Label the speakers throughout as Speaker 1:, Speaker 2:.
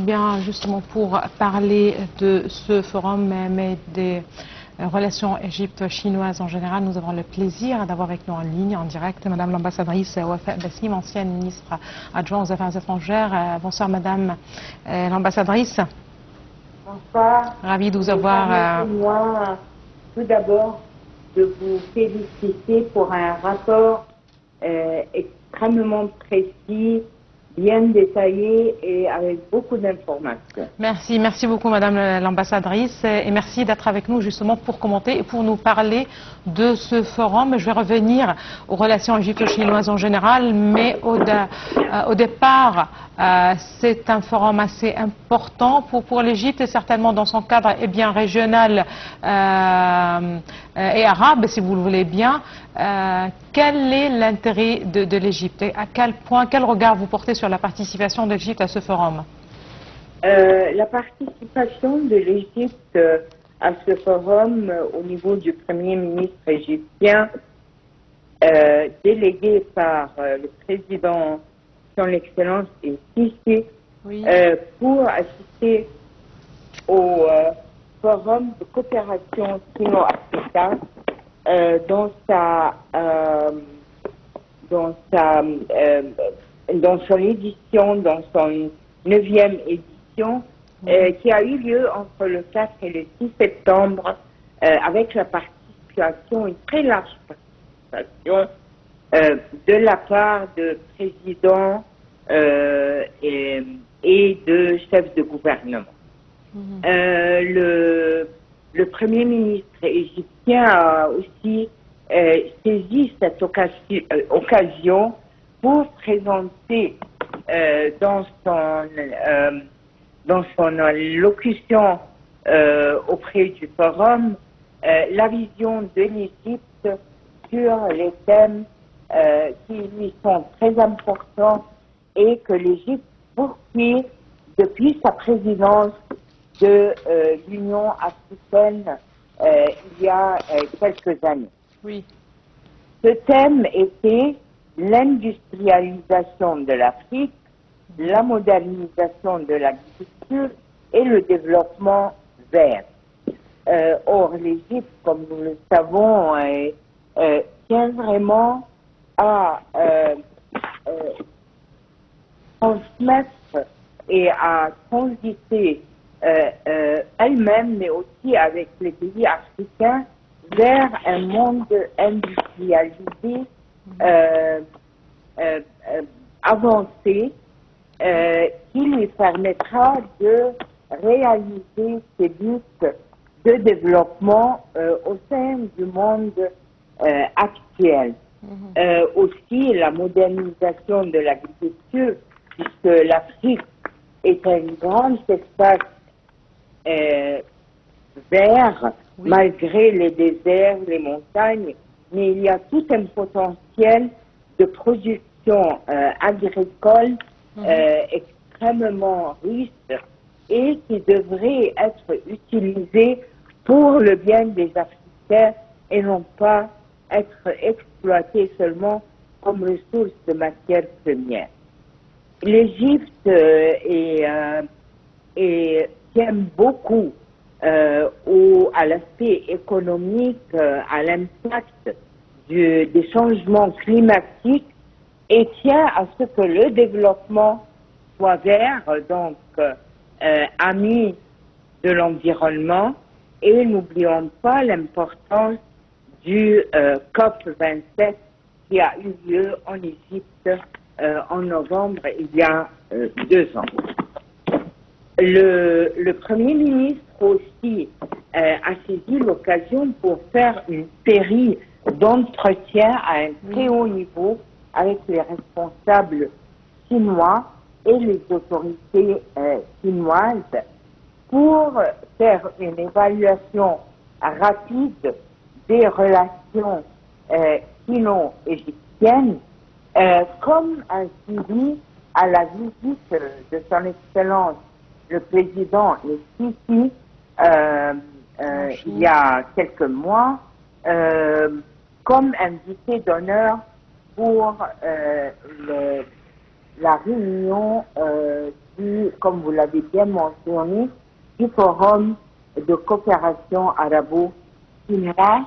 Speaker 1: bien, justement, pour parler de ce forum, mais des relations Égypte-chinoises en général, nous avons le plaisir d'avoir avec nous en ligne, en direct, Madame l'ambassadrice Wafa Bassim, ancienne ministre adjointe aux Affaires étrangères. Bonsoir, Madame l'ambassadrice.
Speaker 2: Bonsoir.
Speaker 1: Ravie de vous avoir.
Speaker 2: Permettez-moi tout d'abord de vous féliciter pour un rapport extrêmement précis, bien détaillé et avec beaucoup d'informations.
Speaker 1: Merci, merci beaucoup Madame l'ambassadrice et merci d'être avec nous justement pour commenter et pour nous parler de ce forum. Je vais revenir aux relations égypto-chinoises en général, mais au départ, c'est un forum assez important pour l'Égypte et certainement dans son cadre bien régional et arabe, si vous le voulez bien. Quel est l'intérêt de l'Égypte? À quel point, quel regard vous portez sur la participation de l'Égypte à ce forum?
Speaker 2: La participation de l'Égypte à ce forum au niveau du Premier ministre égyptien, délégué par le président, son Excellence Sisi, oui, pour assister au forum de coopération sino-africaine dans son édition, dans son 9e édition, qui a eu lieu entre le 4 et le 6 septembre, avec la participation, une très large participation, de la part de présidents et de chefs de gouvernement. Le Premier ministre égyptien a aussi saisi cette occasion pour présenter dans son allocution auprès du forum la vision de l'Égypte sur les thèmes qui lui sont très importants et que l'Égypte poursuit depuis sa présidence de l'Union africaine il y a quelques années.
Speaker 1: Oui.
Speaker 2: Ce thème était l'industrialisation de l'Afrique, la modernisation de l'agriculture et le développement vert. Or, l'Égypte, comme nous le savons, tient vraiment à transmettre et à transiter elle-même, mais aussi avec les pays africains, vers un monde industrialisé, avancé, qui lui permettra de réaliser ses buts de développement au sein du monde actuel. Aussi la modernisation de l'agriculture, puisque l'Afrique est un grand espace vert, oui, malgré les déserts, les montagnes, mais il y a tout un potentiel de production agricole extrêmement riche et qui devrait être utilisé pour le bien des Africains et non pas être exploité seulement comme ressource de matières premières. L'Égypte tient beaucoup à l'aspect économique, à l'impact des changements climatiques et tient à ce que le développement soit vert, donc ami de l'environnement, et n'oublions pas l'importance du COP27 qui a eu lieu en Égypte en novembre il y a 2 ans. Le Premier ministre aussi a saisi l'occasion pour faire une série d'entretiens à un très haut niveau avec les responsables chinois et les autorités chinoises pour faire une évaluation rapide des relations sino-égyptiennes comme un suivi à la visite de son Excellence le président Sisi il y a quelques mois comme invité d'honneur pour la réunion comme vous l'avez bien mentionné, du Forum de coopération arabo-chinois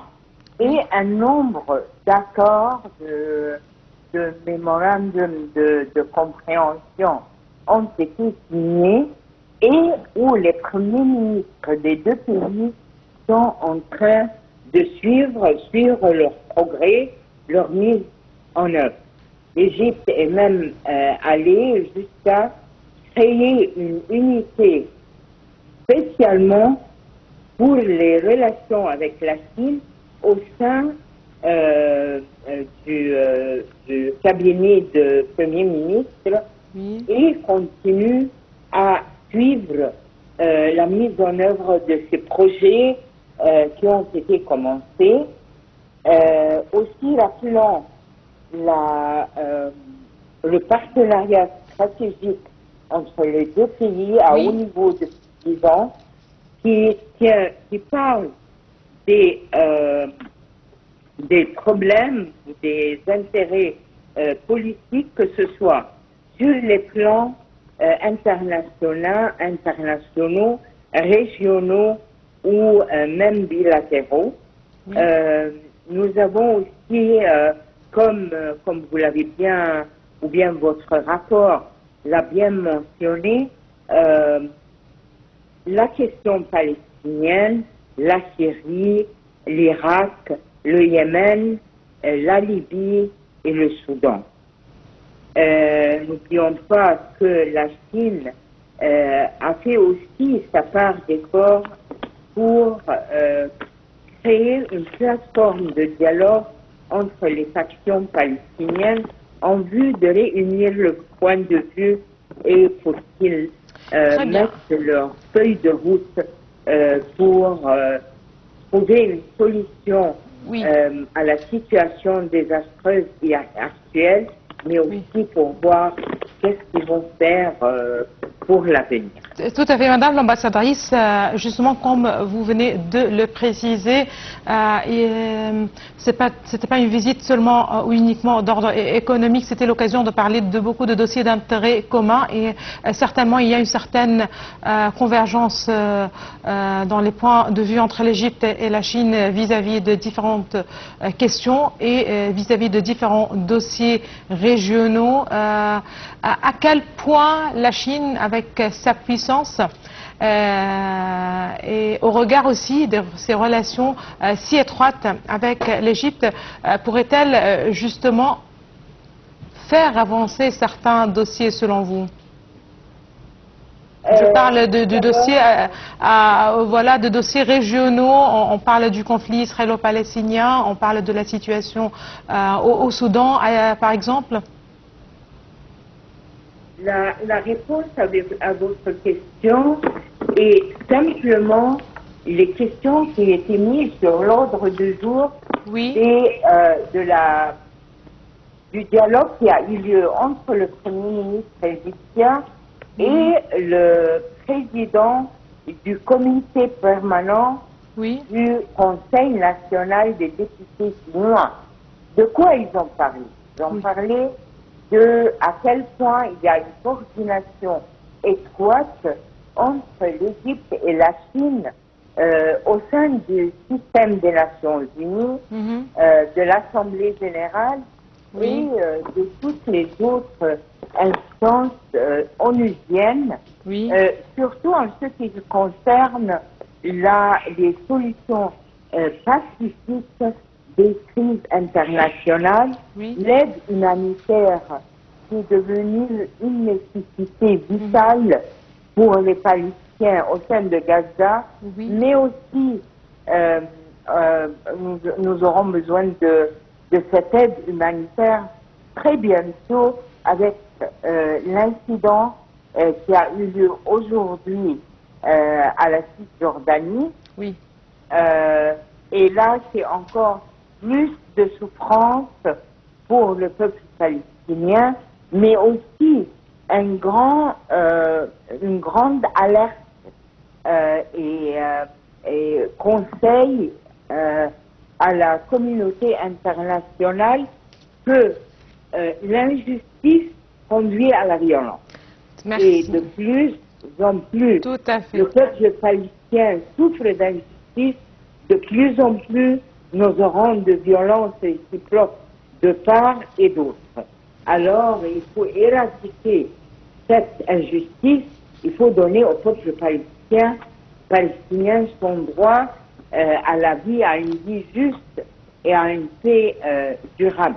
Speaker 2: et un nombre d'accords de mémorandums de compréhension ont été signés et où les premiers ministres des deux pays sont en train de suivre leur progrès, leur mise en œuvre. L'Égypte est même allée jusqu'à créer une unité spécialement pour les relations avec la Chine au sein du cabinet de Premier ministre et continue à suivre la mise en œuvre de ces projets qui ont été commencés. Aussi rappelons le partenariat stratégique entre les deux pays à haut niveau de vivant qui parle des problèmes, des intérêts politiques, que ce soit sur les plans internationaux, régionaux ou même bilatéraux. Nous avons aussi, comme vous l'avez bien, ou bien votre rapport l'a bien mentionné, la question palestinienne, la Syrie, l'Irak, le Yémen, la Libye et le Soudan. N'oublions pas que la Chine a fait aussi sa part d'efforts pour créer une plateforme de dialogue entre les factions palestiniennes en vue de réunir le point de vue et pour qu'ils mettent leur feuille de route pour trouver une solution à la situation désastreuse et actuelle, mais aussi pour voir qu'est-ce qu'ils vont faire pour l'avenir.
Speaker 1: Tout à fait, Madame l'ambassadrice. Justement, comme vous venez de le préciser, c'était pas une visite seulement ou uniquement d'ordre économique, c'était l'occasion de parler de beaucoup de dossiers d'intérêt commun et certainement il y a une certaine convergence dans les points de vue entre l'Égypte et la Chine vis-à-vis de différentes questions et vis-à-vis de différents dossiers régionaux. À quel point la Chine, avec sa puissance et au regard aussi de ses relations si étroites avec l'Égypte, pourrait-elle justement faire avancer certains dossiers selon vous? Je parle de dossiers, voilà, de dossiers régionaux. On parle du conflit israélo-palestinien, on parle de la situation au Soudan, par exemple.
Speaker 2: La réponse à votre question est simplement les questions qui étaient mises sur l'ordre du jour et du dialogue qui a eu lieu entre le Premier ministre égyptien et le président du comité permanent du Conseil national des députés chinois. De quoi ils ont parlé? Ils ont parlé à quel point il y a une coordination étroite entre l'Égypte et la Chine au sein du système des Nations Unies, de l'Assemblée générale et de toutes les autres instances onusiennes, surtout en ce qui concerne les solutions pacifiques des crises internationales, l'aide humanitaire qui est devenue une nécessité vitale pour les Palestiniens au sein de Gaza, mais aussi nous aurons besoin de cette aide humanitaire très bientôt avec l'incident qui a eu lieu aujourd'hui à la Cisjordanie. Et là, c'est encore plus de souffrance pour le peuple palestinien, mais aussi une grande alerte et conseil à la communauté internationale que l'injustice conduit à la violence.
Speaker 1: Merci.
Speaker 2: Et de plus en plus,
Speaker 1: Tout à fait.
Speaker 2: le peuple palestinien souffre d'injustice. De plus en plus, nous aurons de violences réciproques de part et d'autre. Alors, il faut éradiquer cette injustice. Il faut donner au peuple palestinien son droit à la vie, à une vie juste et à une paix durable.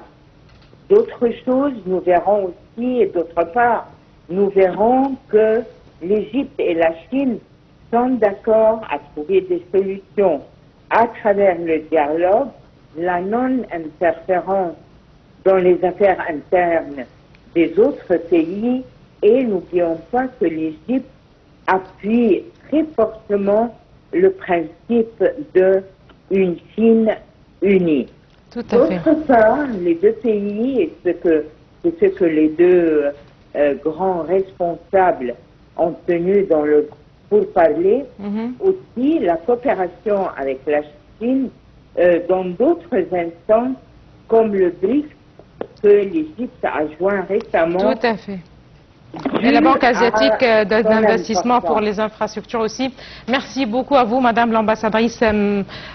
Speaker 2: D'autres choses, nous verrons aussi, et d'autre part, nous verrons que l'Égypte et la Chine sont d'accord à trouver des solutions à travers le dialogue, la non-interférence dans les affaires internes des autres pays, et n'oublions pas que l'Égypte appuie très fortement le principe d'une Chine unie.
Speaker 1: Tout à fait.
Speaker 2: D'autre part, les deux pays, et ce que les deux grands responsables ont tenu dans le pourparler, aussi la coopération avec la Chine dans d'autres instances comme le BRICS que l'Égypte a joint récemment.
Speaker 1: Tout à fait. Et la Banque asiatique d'investissement pour les infrastructures aussi. Merci beaucoup à vous, Madame l'ambassadrice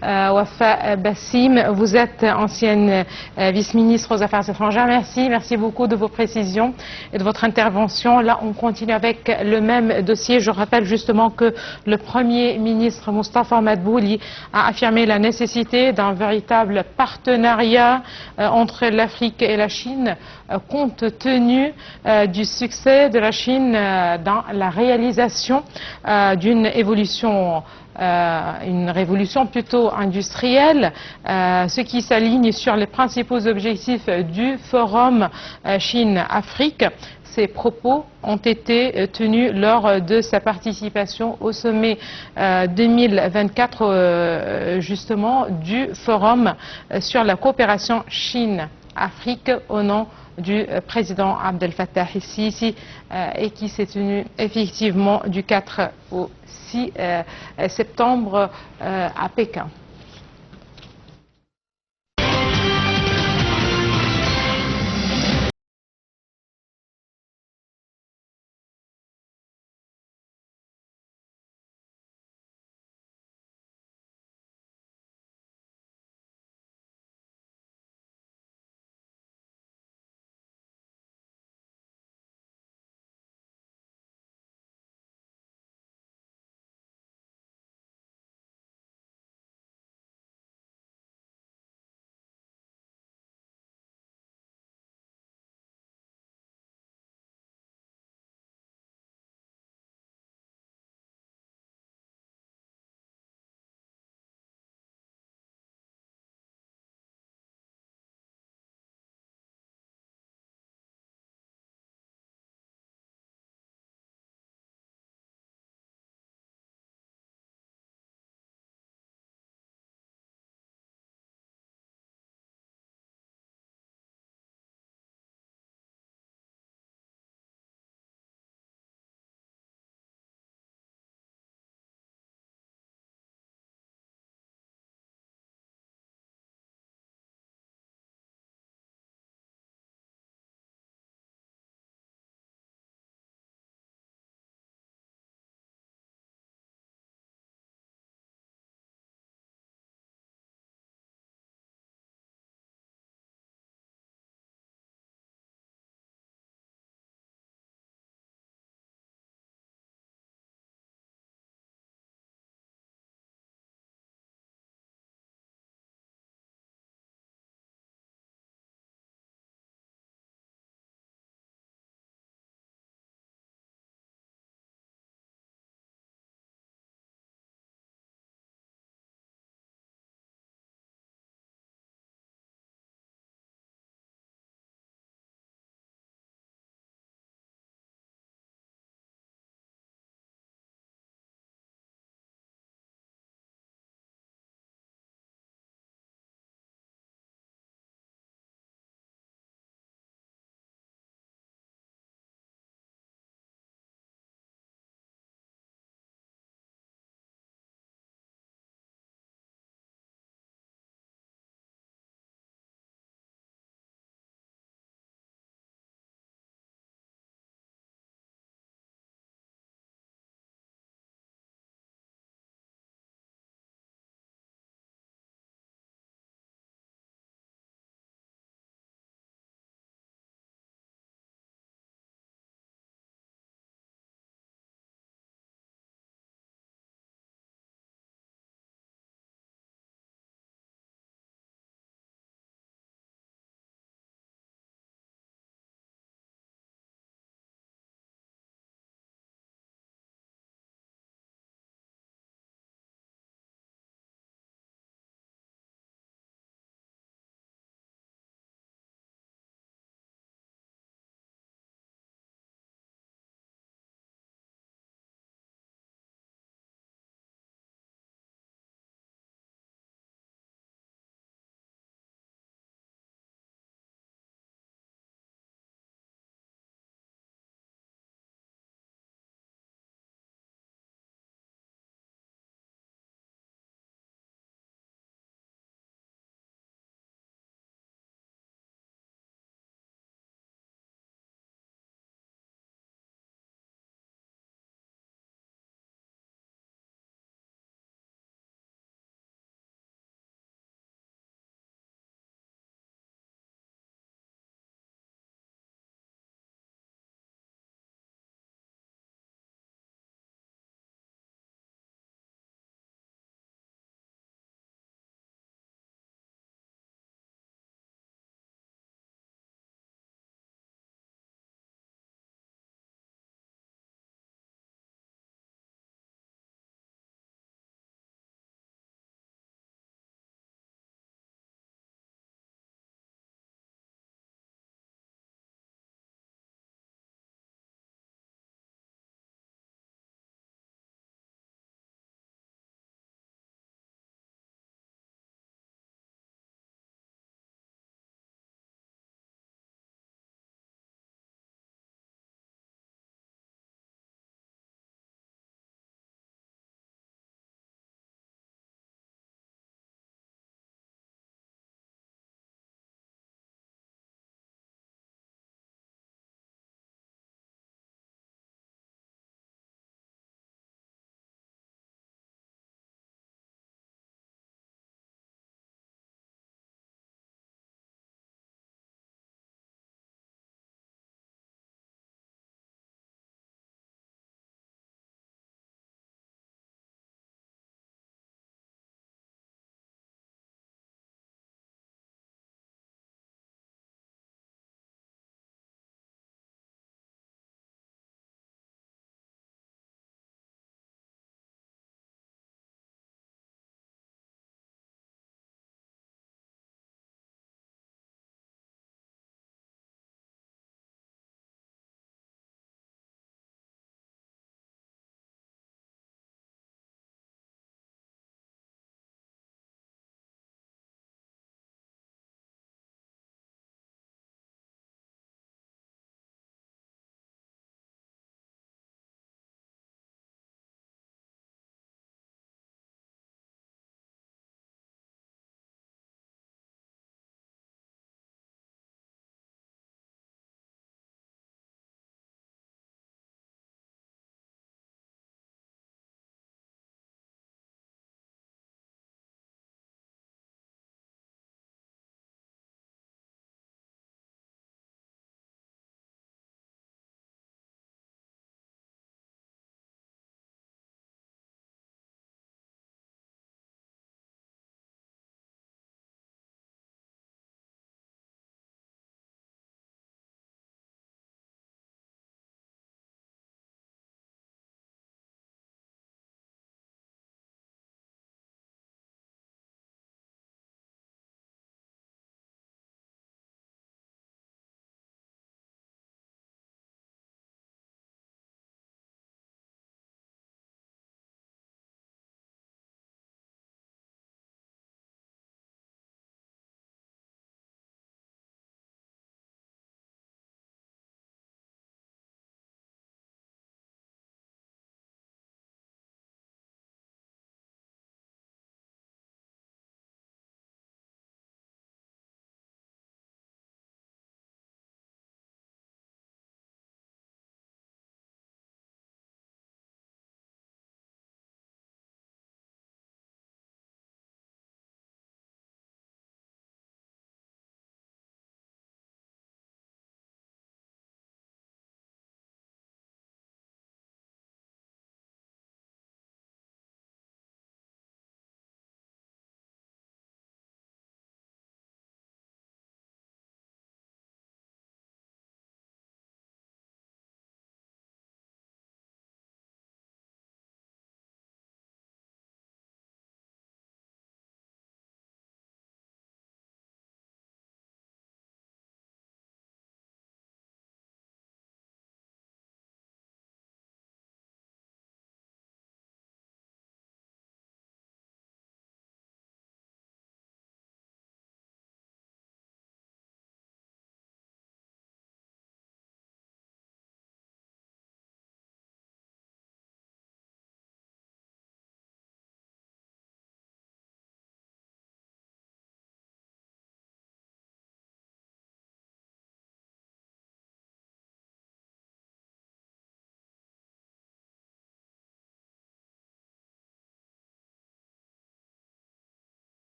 Speaker 1: Wafa Bassim. Vous êtes ancienne vice-ministre aux Affaires étrangères. Merci beaucoup de vos précisions et de votre intervention. Là, on continue avec le même dossier. Je rappelle justement que le Premier ministre Moustapha Madbouli a affirmé la nécessité d'un véritable partenariat entre l'Afrique et la Chine, compte tenu du succès de la Chine dans la réalisation d'une évolution, une révolution plutôt industrielle, ce qui s'aligne sur les principaux objectifs du Forum Chine-Afrique. Ces propos ont été tenus lors de sa participation au sommet 2024 justement du Forum sur la coopération Chine-Afrique au nom du président Abdel Fattah el-Sisi et qui s'est tenu effectivement du 4 au 6 septembre à Pékin.